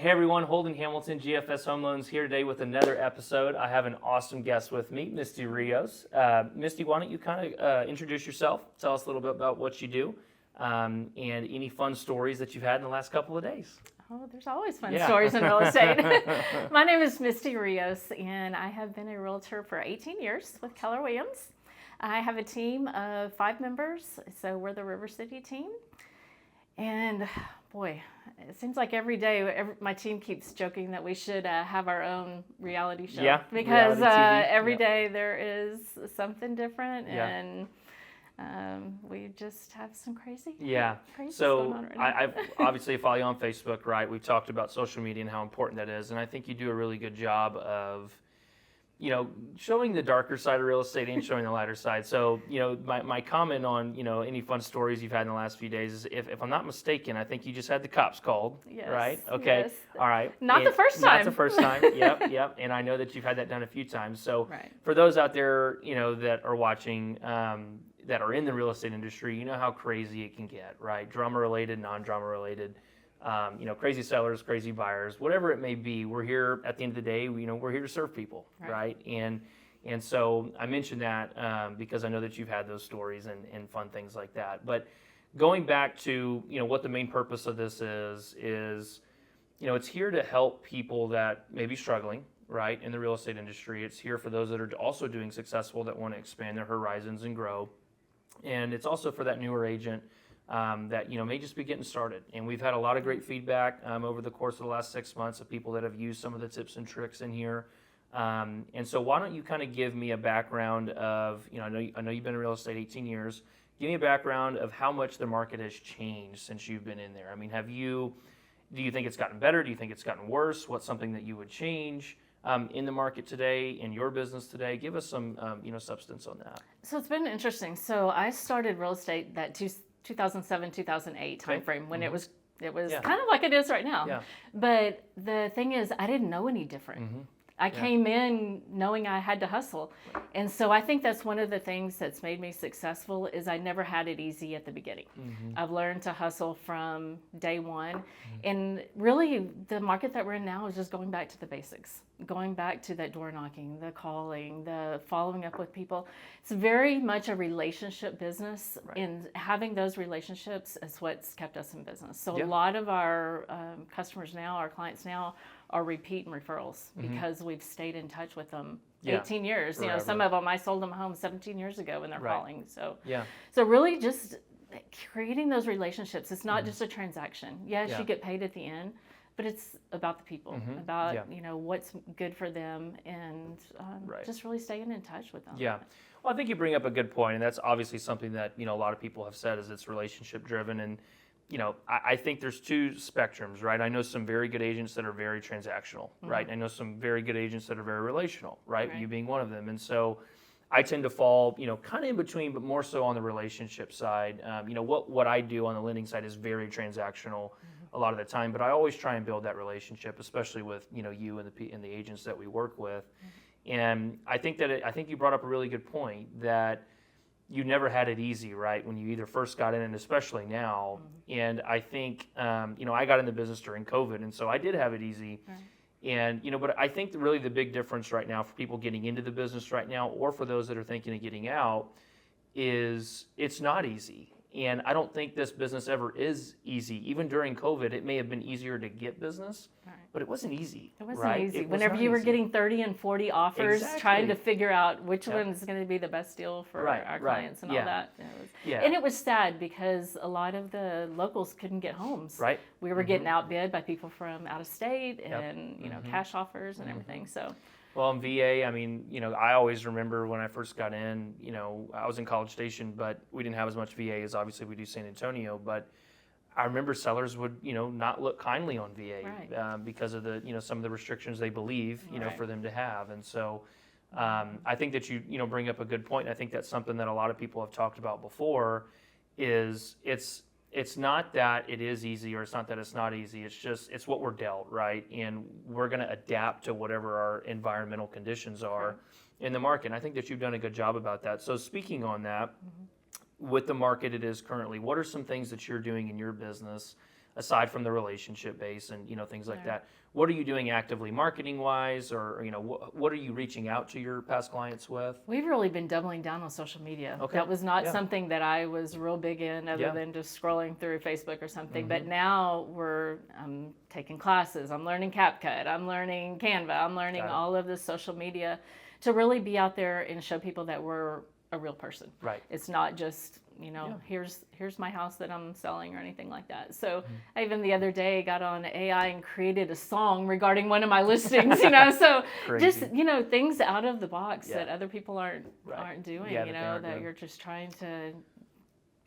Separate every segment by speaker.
Speaker 1: Hey everyone, Holden Hamilton, GFS Home Loans here today with another episode. I have an awesome guest with me, Misty Rios. Misty, why don't you kind of introduce yourself, tell us a little bit about what you do, and any fun stories that you've had in the last couple of days.
Speaker 2: Oh, there's always fun stories in real estate. My name is Misty Rios, and I have been a realtor for 18 years with Keller Williams. I have a team of 5 members, so we're the River City team. And boy, it seems like every day my team keeps joking that we should have our own reality show.
Speaker 1: Yeah,
Speaker 2: because every
Speaker 1: Yep.
Speaker 2: day there is something different,
Speaker 1: Yeah.
Speaker 2: and we just have some crazy. Crazy
Speaker 1: So
Speaker 2: going on right now.
Speaker 1: I've obviously follow you on Facebook, right? We've talked about social media and how important that is, and I think you do a really good job of, showing the darker side of real estate and showing the lighter side. So, my comment on, any fun stories you've had in the last few days is, if I'm not mistaken, I think you just had the cops called,
Speaker 2: Yes,
Speaker 1: right? Okay,
Speaker 2: yes.
Speaker 1: all right.
Speaker 2: Not the first time.
Speaker 1: Not the first time, yep. And I know that you've had that done a few times. So
Speaker 2: Right.
Speaker 1: for those out there, that are watching, that are in the real estate industry, you know how crazy it can get, right? Drama related, non-drama related. Crazy sellers, crazy buyers, whatever it may be. We're here at the end of the day. We're here to serve people, right? And so I mentioned that because I know that you've had those stories and fun things like that. But going back to what the main purpose of this is it's here to help people that may be struggling, right, in the real estate industry. It's here for those that are also doing successful, that want to expand their horizons and grow. And it's also for that newer agent that may just be getting started. And we've had a lot of great feedback over the course of the last 6 months of people that have used some of the tips and tricks in here. And so why don't you kind of give me a background of, I know you've been in real estate 18 years. Give me a background of how much the market has changed since you've been in there. I mean, do you think it's gotten better? Do you think it's gotten worse? What's something that you would change in the market today, in your business today? Give us some, substance on that.
Speaker 2: So it's been interesting. So I started real estate that 2007, 2008 timeframe when it was kind of like it is right now.
Speaker 1: Yeah.
Speaker 2: But the thing is, I didn't know any different. I came in knowing I had to hustle. And so I think that's one of the things that's made me successful is I never had it easy at the beginning. I've learned to hustle from day one. And really the market that we're in now is just going back to the basics, going back to that door knocking, the calling, the following up with people. It's very much a relationship business, and having those relationships is what's kept us in business. So a lot of our customers now, our clients now, are repeat and referrals because we've stayed in touch with them 18 years.
Speaker 1: Forever.
Speaker 2: Some of them I sold them home 17 years ago when they're calling. So really just creating those relationships. It's not just a transaction. Yes, you get paid at the end, but it's about the people, about what's good for them, and just really staying in touch with them.
Speaker 1: Yeah. Well, I think you bring up a good point, and that's obviously something that a lot of people have said is it's relationship driven. And I think there's two spectrums, right? I know some very good agents that are very transactional, right? I know some very good agents that are very relational, right? You being one of them. And so I tend to fall, kind of in between, but more so on the relationship side. What I do on the lending side is very transactional a lot of the time, but I always try and build that relationship, especially with, you and the agents that we work with. And I think you brought up a really good point that you never had it easy, right? When you either first got in, and especially now. And I think, I got in the business during COVID, and so I did have it easy. And, but I think really the big difference right now for people getting into the business right now, or for those that are thinking of getting out, is it's not easy. And I don't think this business ever is easy. Even during COVID, it may have been easier to get business, but it wasn't easy.
Speaker 2: It wasn't easy. Whenever you were getting 30 and 40 offers, trying to figure out which one's going to be the best deal for our clients and all that. And it was sad because a lot of the locals couldn't get homes. We were getting outbid by people from out of state and, cash offers and everything. So.
Speaker 1: Well, in VA, I mean, I always remember when I first got in, I was in College Station, but we didn't have as much VA as obviously we do San Antonio. But I remember sellers would, not look kindly on VA because of the, some of the restrictions they believe, for them to have. And so I think that you bring up a good point. I think that's something that a lot of people have talked about before is it's not that it is easy or it's not that it's not easy. It's just, it's what we're dealt, right? And we're going to adapt to whatever our environmental conditions are in the market. And I think that you've done a good job about that. So speaking on that, with the market it is currently, what are some things that you're doing in your business aside from the relationship base and, things like
Speaker 2: Right.
Speaker 1: that. What are you doing actively marketing wise, or, what are you reaching out to your past clients with?
Speaker 2: We've really been doubling down on social media.
Speaker 1: Okay.
Speaker 2: That was not
Speaker 1: Yeah.
Speaker 2: something that I was real big in other
Speaker 1: Yeah.
Speaker 2: than just scrolling through Facebook or something. But now I'm taking classes. I'm learning CapCut. I'm learning Canva. I'm learning
Speaker 1: Got it.
Speaker 2: all of this social media to really be out there and show people that we're a real person.
Speaker 1: Right.
Speaker 2: It's not just, here's my house that I'm selling or anything like that. So I even the other day got on AI and created a song regarding one of my listings, so
Speaker 1: Crazy.
Speaker 2: just, things out of the box
Speaker 1: Yeah.
Speaker 2: that other people aren't doing,
Speaker 1: Yeah, that they aren't
Speaker 2: that
Speaker 1: doing.
Speaker 2: you're just trying to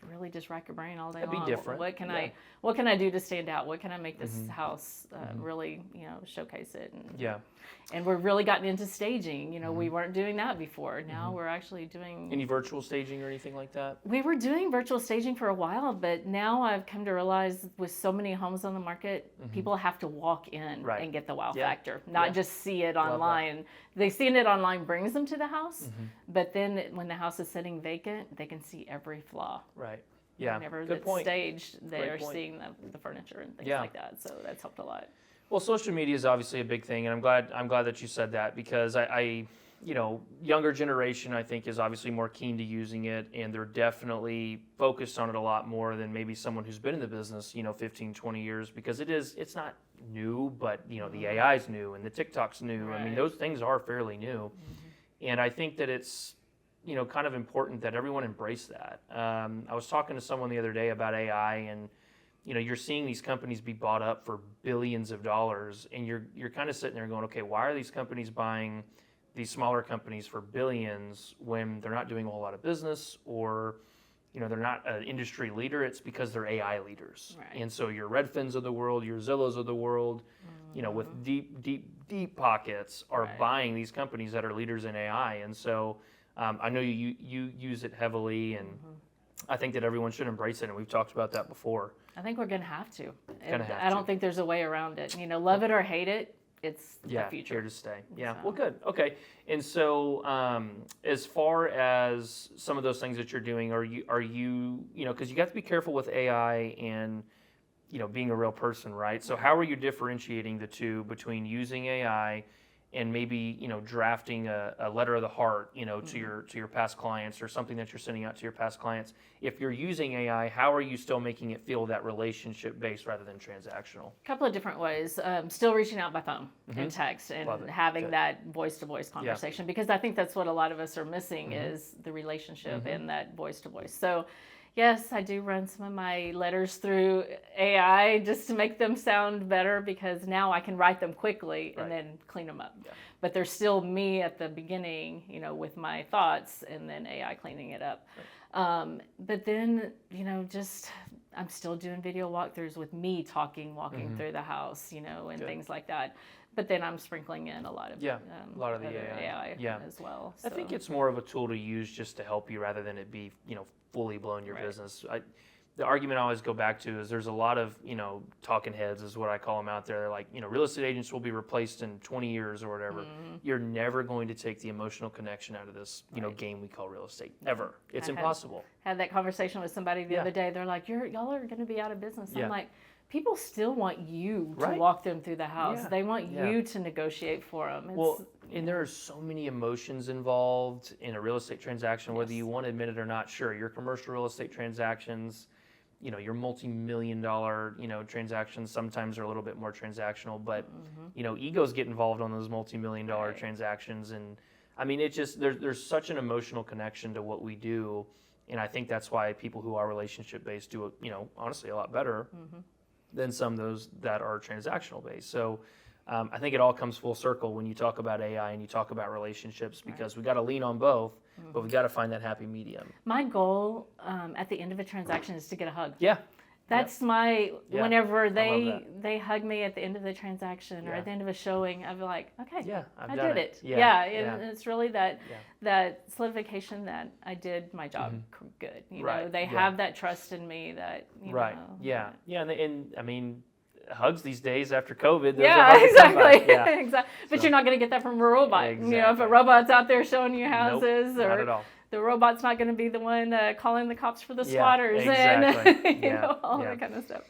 Speaker 2: really just rack your brain all day
Speaker 1: That'd be
Speaker 2: long.
Speaker 1: different.
Speaker 2: What can
Speaker 1: Yeah.
Speaker 2: what can I do to stand out? What can I make this house really, showcase it? And we've really gotten into staging. We weren't doing that before. Now we're actually doing.
Speaker 1: Any virtual staging or anything like that?
Speaker 2: We were doing virtual staging for a while, but now I've come to realize with so many homes on the market, people have to walk in
Speaker 1: Right.
Speaker 2: and get the wow
Speaker 1: Yeah.
Speaker 2: factor, not
Speaker 1: Yeah.
Speaker 2: just see it
Speaker 1: Love that.
Speaker 2: online. They seeing it online brings them to the house, but then when the house is sitting vacant, they can see every flaw.
Speaker 1: Right. Yeah.
Speaker 2: Whenever
Speaker 1: Good
Speaker 2: it's
Speaker 1: point.
Speaker 2: staged, they
Speaker 1: Great
Speaker 2: are
Speaker 1: point.
Speaker 2: seeing the furniture and things
Speaker 1: Yeah.
Speaker 2: like that. So that's helped a lot.
Speaker 1: Well, social media is obviously a big thing, and I'm glad that you said that, because I younger generation, I think, is obviously more keen to using it, and they're definitely focused on it a lot more than maybe someone who's been in the business, 15, 20 years, because it's not new, but the AI's new and the TikTok's new. I mean,
Speaker 2: Right.
Speaker 1: those things are fairly new. And I think that it's, kind of important that everyone embrace that. I was talking to someone the other day about AI, and you're seeing these companies be bought up for billions of dollars, and you're kind of sitting there going, okay, why are these companies buying these smaller companies for billions when they're not doing a whole lot of business, or they're not an industry leader? It's because they're AI leaders.
Speaker 2: Right.
Speaker 1: And so your Redfins of the world, your Zillows of the world, with deep pockets are
Speaker 2: Right.
Speaker 1: buying these companies that are leaders in AI. And so I know you use it heavily, and I think that everyone should embrace it, and we've talked about that before.
Speaker 2: I think we're going to have to.
Speaker 1: Gonna have
Speaker 2: I don't
Speaker 1: to.
Speaker 2: think there's a way around it. Love it or hate it, it's
Speaker 1: Yeah,
Speaker 2: the future.
Speaker 1: here to stay. Yeah,
Speaker 2: So.
Speaker 1: well, good. Okay, and so as far as some of those things that you're doing, are you because you got to be careful with AI and being a real person, right? So how are you differentiating the two between using AI and maybe drafting a letter of the heart to your past clients, or something that you're sending out to your past clients? If you're using AI, how are you still making it feel that relationship based rather than transactional?
Speaker 2: A couple of different ways. Still reaching out by phone and text,
Speaker 1: Love
Speaker 2: and
Speaker 1: it.
Speaker 2: having
Speaker 1: Good.
Speaker 2: that voice-to-voice conversation, because I think that's what a lot of us are missing is the relationship and that voice-to-voice. So yes, I do run some of my letters through AI just to make them sound better, because now I can write them quickly and then clean them up.
Speaker 1: Yeah.
Speaker 2: But there's still me at the beginning, with my thoughts, and then AI cleaning it up. But then, just I'm still doing video walkthroughs with me walking through the house, and
Speaker 1: Good.
Speaker 2: things like that. But then I'm sprinkling in a lot of
Speaker 1: A lot of the
Speaker 2: other
Speaker 1: AI. Yeah.
Speaker 2: as well.
Speaker 1: I think it's more of a tool to use just to help you rather than it be, fully blown your
Speaker 2: Right.
Speaker 1: business. The argument I always go back to is there's a lot of, talking heads is what I call them out there. They're like, real estate agents will be replaced in 20 years or whatever. You're never going to take the emotional connection out of this, game we call real estate. Ever. It's impossible.
Speaker 2: Had that conversation with somebody the
Speaker 1: Yeah.
Speaker 2: other day. They're like, y'all are going to be out of business.
Speaker 1: Yeah.
Speaker 2: I'm like, people still want you to
Speaker 1: Right.
Speaker 2: walk them through the house.
Speaker 1: Yeah.
Speaker 2: They want
Speaker 1: Yeah.
Speaker 2: you to negotiate for them.
Speaker 1: Well, and there are so many emotions involved in a real estate transaction, whether
Speaker 2: Yes.
Speaker 1: you want to admit it or not. Sure, your commercial real estate transactions, your multi-million dollar, transactions sometimes are a little bit more transactional, but, egos get involved on those multi-million dollar
Speaker 2: Right.
Speaker 1: transactions. And I mean, it just, there's such an emotional connection to what we do. And I think that's why people who are relationship based do it, honestly, a lot better than some of those that are transactional based. So I think it all comes full circle when you talk about AI and you talk about relationships, because we got to lean on both, but we got to find that happy medium.
Speaker 2: My goal at the end of a transaction is to get a hug.
Speaker 1: Yeah.
Speaker 2: That's my,
Speaker 1: Yeah.
Speaker 2: whenever
Speaker 1: love
Speaker 2: they hug me at the end of the transaction or
Speaker 1: Yeah.
Speaker 2: at the end of a showing, I'll be like, okay,
Speaker 1: Yeah, I've
Speaker 2: I
Speaker 1: done
Speaker 2: did it.
Speaker 1: Yeah,
Speaker 2: And it's really that
Speaker 1: Yeah.
Speaker 2: that solidification that I did my job good.
Speaker 1: Right,
Speaker 2: They
Speaker 1: yeah.
Speaker 2: have that trust in me that,
Speaker 1: Right.
Speaker 2: know.
Speaker 1: Yeah. Yeah. And I mean, hugs these days after COVID. Those are
Speaker 2: Yeah,
Speaker 1: hard to come by.
Speaker 2: exactly.
Speaker 1: Yeah.
Speaker 2: Exactly. But
Speaker 1: So-
Speaker 2: you're not going to get that from a robot. If
Speaker 1: Exactly.
Speaker 2: a robot's out there showing you
Speaker 1: Nope,
Speaker 2: houses,
Speaker 1: not
Speaker 2: or
Speaker 1: at all.
Speaker 2: the robot's not going to be the one calling the cops for the
Speaker 1: Yeah,
Speaker 2: squatters
Speaker 1: exactly.
Speaker 2: and
Speaker 1: Yeah,
Speaker 2: all
Speaker 1: yeah.
Speaker 2: that kind of stuff.